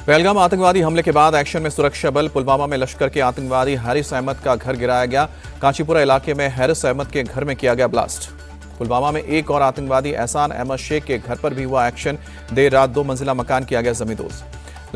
पहलगाम आतंकवादी हमले के बाद एक्शन में सुरक्षा बल। पुलवामा में लश्कर के आतंकवादी हारिस अहमद का घर गिराया गया। कांचीपुरा इलाके में हारिस अहमद के घर में किया गया ब्लास्ट। पुलवामा में एक और आतंकवादी एहसान अहमद शेख के घर पर भी हुआ एक्शन। देर रात 2 मंजिला मकान किया गया जमींदोज।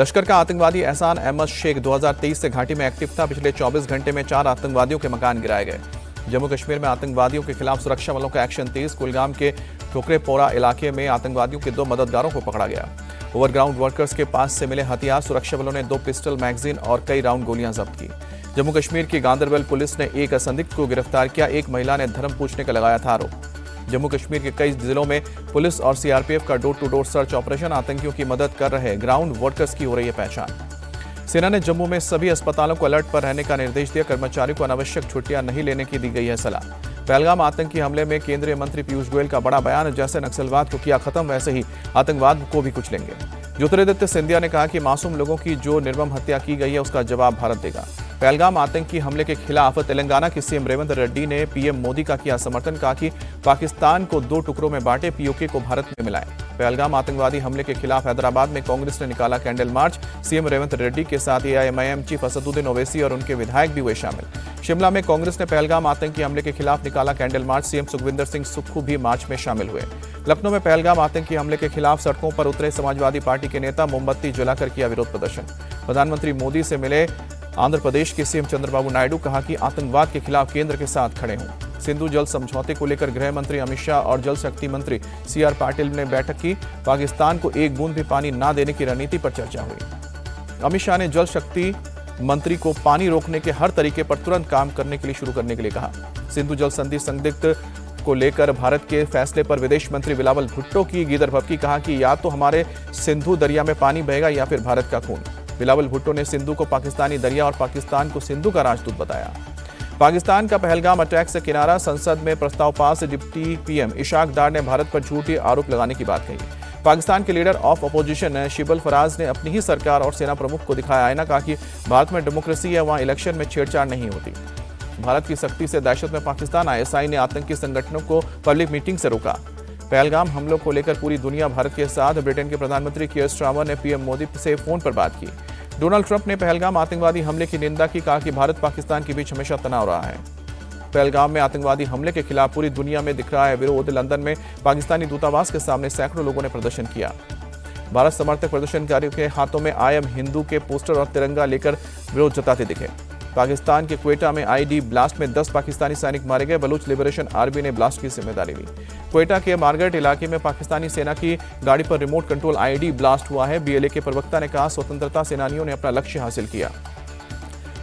लश्कर का आतंकवादी एहसान अहमद शेख 2023 से घाटी में एक्टिव था। पिछले 24 घंटे में 4 आतंकवादियों के मकान गिराए गए। जम्मू कश्मीर में आतंकवादियों के खिलाफ सुरक्षा बलों का एक्शन तेज। कुलगाम के ठोकरेपोरा इलाके में आतंकवादियों के 2 मददगारों को पकड़ा गया। ओवरग्राउंड वर्कर्स के पास से मिले हथियार। सुरक्षा बलों ने 2 पिस्टल, मैगजीन और कई राउंड गोलियां जब्त की। जम्मू कश्मीर की गांदरबल पुलिस ने एक संदिग्ध को गिरफ्तार किया। एक महिला ने धर्म पूछने का लगाया था आरोप। जम्मू कश्मीर के कई जिलों में पुलिस और सीआरपीएफ का door to door search operation. आतंकियों की मदद कर रहे ग्राउंड वर्कर्स की हो रही है पहचान। सेना ने जम्मू में सभी अस्पतालों को अलर्ट पर रहने का निर्देश दिया। कर्मचारियों को अनावश्यक छुट्टियां नहीं लेने की दी गई है सलाह। पहलगाम आतंकी हमले में केंद्रीय मंत्री पीयूष गोयल का बड़ा बयान। जैसे नक्सलवाद को किया खत्म, वैसे ही आतंकवाद को भी कुचलेंगे। ज्योतिरादित्य सिंधिया ने कहा कि मासूम लोगों की जो निर्मम हत्या की गई है उसका जवाब भारत देगा। पहलगाम आतंकी हमले के खिलाफ तेलंगाना के सीएम रेवंत रेड्डी ने पीएम मोदी का किया समर्थन। कहा कि पाकिस्तान को 2 टुकड़ों में बांटे, पीओके को भारत में मिलाएं। पहलगाम आतंकवादी हमले के खिलाफ हैदराबाद में कांग्रेस ने निकाला candle march. CM Revanth Reddy के साथ एआईएमआईएम चीफ असदुद्दीन ओवैसी और उनके विधायक भी हुए शामिल। शिमला में कांग्रेस ने पहलगाम आतंकी हमले के खिलाफ निकाला candle march. CM Sukhvinder Singh Sukhu भी मार्च में शामिल हुए। लखनऊ में पहलगाम आतंकी हमले के खिलाफ सड़कों पर उतरे समाजवादी पार्टी के नेता। मोमबत्ती जलाकर किया विरोध प्रदर्शन। प्रधानमंत्री मोदी से मिले आंध्र प्रदेश के सीएम चंद्रबाबू नायडू। कहा कि आतंकवाद के खिलाफ केंद्र के साथ खड़े हों। सिंधु जल समझौते को लेकर गृह मंत्री अमित शाह और जल शक्ति मंत्री सीआर पाटिल ने बैठक की। पाकिस्तान को एक बूंद भी पानी न देने की रणनीति पर चर्चा हुई। अमित शाह ने जल शक्ति मंत्री को पानी रोकने के हर तरीके पर तुरंत काम करने के लिए शुरू करने के लिए कहा। सिंधु जल संधि संदिग्ध को लेकर भारत के फैसले पर विदेश मंत्री बिलावल भुट्टो की गीदड़ भभकी। कहा कि या तो हमारे सिंधु दरिया में पानी बहेगा या फिर भारत का खून। बिलावल भुट्टो ने सिंधु को पाकिस्तानी दरिया और पाकिस्तान को सिंधु का राजदूत बताया। पाकिस्तान का पहलगाम अटैक से किनारा। संसद में प्रस्ताव पास। डिप्टी पीएम इशाक डार ने भारत पर झूठे आरोप लगाने की बात कही। पाकिस्तान के लीडर ऑफ अपोजिशन शिबल फराज ने अपनी ही सरकार और सेना प्रमुख को दिखाया आईना। कहा कि भारत में डेमोक्रेसी है, वहां इलेक्शन में छेड़छाड़ नहीं होती। भारत की सख्ती से दहशत में पाकिस्तान। आईएसआई ने आतंकी संगठनों को पब्लिक मीटिंग से रोका। पहलगाम हमलों को लेकर पूरी दुनिया भारत के साथ। ब्रिटेन के प्रधानमंत्री कियर स्टारमर ने पीएम मोदी से फोन पर बात की। डोनाल्ड ट्रंप ने पहलगाम आतंकवादी हमले की निंदा की। कहा कि भारत पाकिस्तान के बीच हमेशा तनाव रहा है। पहलगाम में आतंकवादी हमले के खिलाफ पूरी दुनिया में दिख रहा है विरोध। लंदन में पाकिस्तानी दूतावास के सामने सैकड़ों लोगों ने प्रदर्शन किया। भारत समर्थक प्रदर्शनकारियों के हाथों में आई एम हिंदू के पोस्टर और तिरंगा लेकर विरोध जताते दिखे। पाकिस्तान के क्वेटा में आईडी ब्लास्ट में 10 पाकिस्तानी सैनिक मारे गए। बलूच लिबरेशन आर्मी ने ब्लास्ट की जिम्मेदारी ली। क्वेटा के मार्गरेट इलाके में पाकिस्तानी सेना की गाड़ी पर रिमोट कंट्रोल आईडी ब्लास्ट हुआ है। बीएलए के प्रवक्ता ने कहा स्वतंत्रता सेनानियों ने अपना लक्ष्य हासिल किया।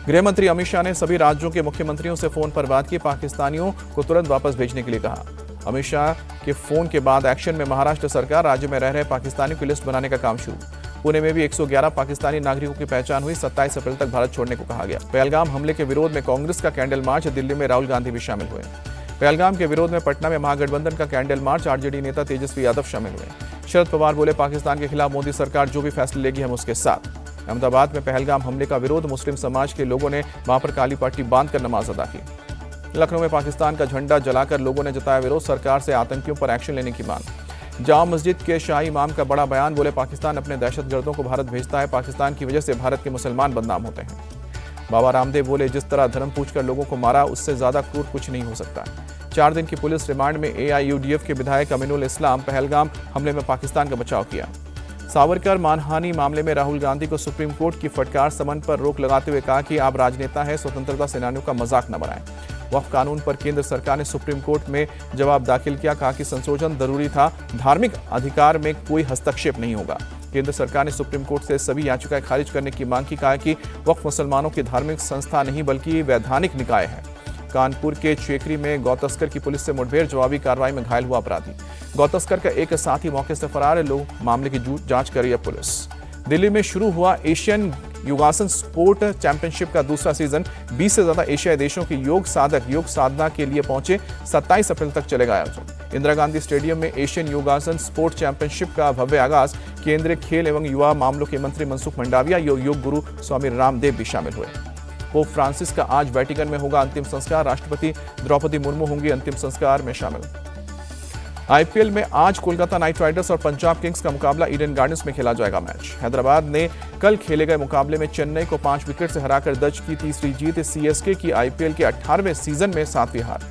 गृह मंत्री अमित शाह ने सभी राज्यों के मुख्यमंत्रियों से फोन पर बात की। पाकिस्तानियों को तुरंत वापस भेजने के लिए कहा। अमित शाह के फोन के बाद एक्शन में महाराष्ट्र सरकार। राज्य में रह रहे पाकिस्तानियों की लिस्ट बनाने का काम शुरू। पुणे में भी 111 पाकिस्तानी नागरिकों की पहचान हुई। 27 अप्रैल तक भारत छोड़ने को कहा गया। पहलगाम हमले के विरोध में कांग्रेस का कैंडल मार्च। दिल्ली में राहुल गांधी भी शामिल हुए। पहलगाम के विरोध में पटना में महागठबंधन का कैंडल मार्च। आरजेडी नेता तेजस्वी यादव शामिल हुए। शरद पवार बोले पाकिस्तान के खिलाफ मोदी सरकार जो भी फैसले लेगी हम उसके साथ। अहमदाबाद में पहलगाम हमले का विरोध। मुस्लिम समाज के लोगों ने वहां पर काली पट्टी बांधकर नमाज अदा की। लखनऊ में पाकिस्तान का झंडा जलाकर लोगों ने जताया विरोध। सरकार से आतंकियों पर एक्शन लेने की मांग। जामा मस्जिद के शाही इमाम का बड़ा बयान। बोले पाकिस्तान अपने दहशतगर्दों को भारत भेजता है। पाकिस्तान की वजह से भारत के मुसलमान बदनाम होते हैं। बाबा रामदेव बोले जिस तरह धर्म पूछकर लोगों को मारा उससे ज्यादा क्रूर कुछ नहीं हो सकता। 4 दिन की पुलिस रिमांड में एआईयूडीएफ के विधायक अमीनुल इस्लाम। पहलगाम हमले में पाकिस्तान का बचाव किया। सावरकर मानहानि मामले में राहुल गांधी को सुप्रीम कोर्ट की फटकार। समन पर रोक लगाते हुए कहा कि आप राजनेता हैं, स्वतंत्रता सेनानियों का मजाक न बनाएं। वक्फ कानून पर केंद्र सरकार ने सुप्रीम कोर्ट में जवाब दाखिल किया। कहा कि संशोधन जरूरी था, धार्मिक अधिकार में कोई हस्तक्षेप नहीं होगा। केंद्र सरकार ने सुप्रीम कोर्ट से सभी याचिकाएं खारिज करने की मांग की। कहा कि वक्फ मुसलमानों की धार्मिक संस्था नहीं बल्कि वैधानिक निकाय है। कानपुर के चेकरी में गौतस्कर की पुलिस से मुठभेड़। जवाबी कार्रवाई में घायल हुआ अपराधी। गौतस्कर का एक साथी मौके से फरार है। मामले की जांच कर रही है पुलिस। दिल्ली में शुरू हुआ एशियन योगासन स्पोर्ट चैंपियनशिप का दूसरा सीजन। 20 से ज्यादा एशियाई देशों के योग साधक योग साधना के लिए पहुंचे। 27 अप्रैल तक चलेगा आयोजन। इंदिरा गांधी स्टेडियम में एशियन योगासन स्पोर्ट चैंपियनशिप का भव्य आगाज। केंद्रीय खेल एवं युवा मामलों के मंत्री मनसुख मंडाविया, योग गुरु स्वामी रामदेव भी शामिल हुए। पोप फ्रांसिस का आज वेटिकन में होगा अंतिम संस्कार। राष्ट्रपति द्रौपदी मुर्मू होंगी अंतिम संस्कार में शामिल। आईपीएल में आज कोलकाता नाइट राइडर्स और पंजाब किंग्स का मुकाबला ईडन गार्डन्स में खेला जाएगा। मैच हैदराबाद ने कल खेले गए मुकाबले में चेन्नई को 5 विकेट से हराकर दर्ज की तीसरी जीत। सीएसके की आईपीएल के 18वें सीजन में 7वीं हार।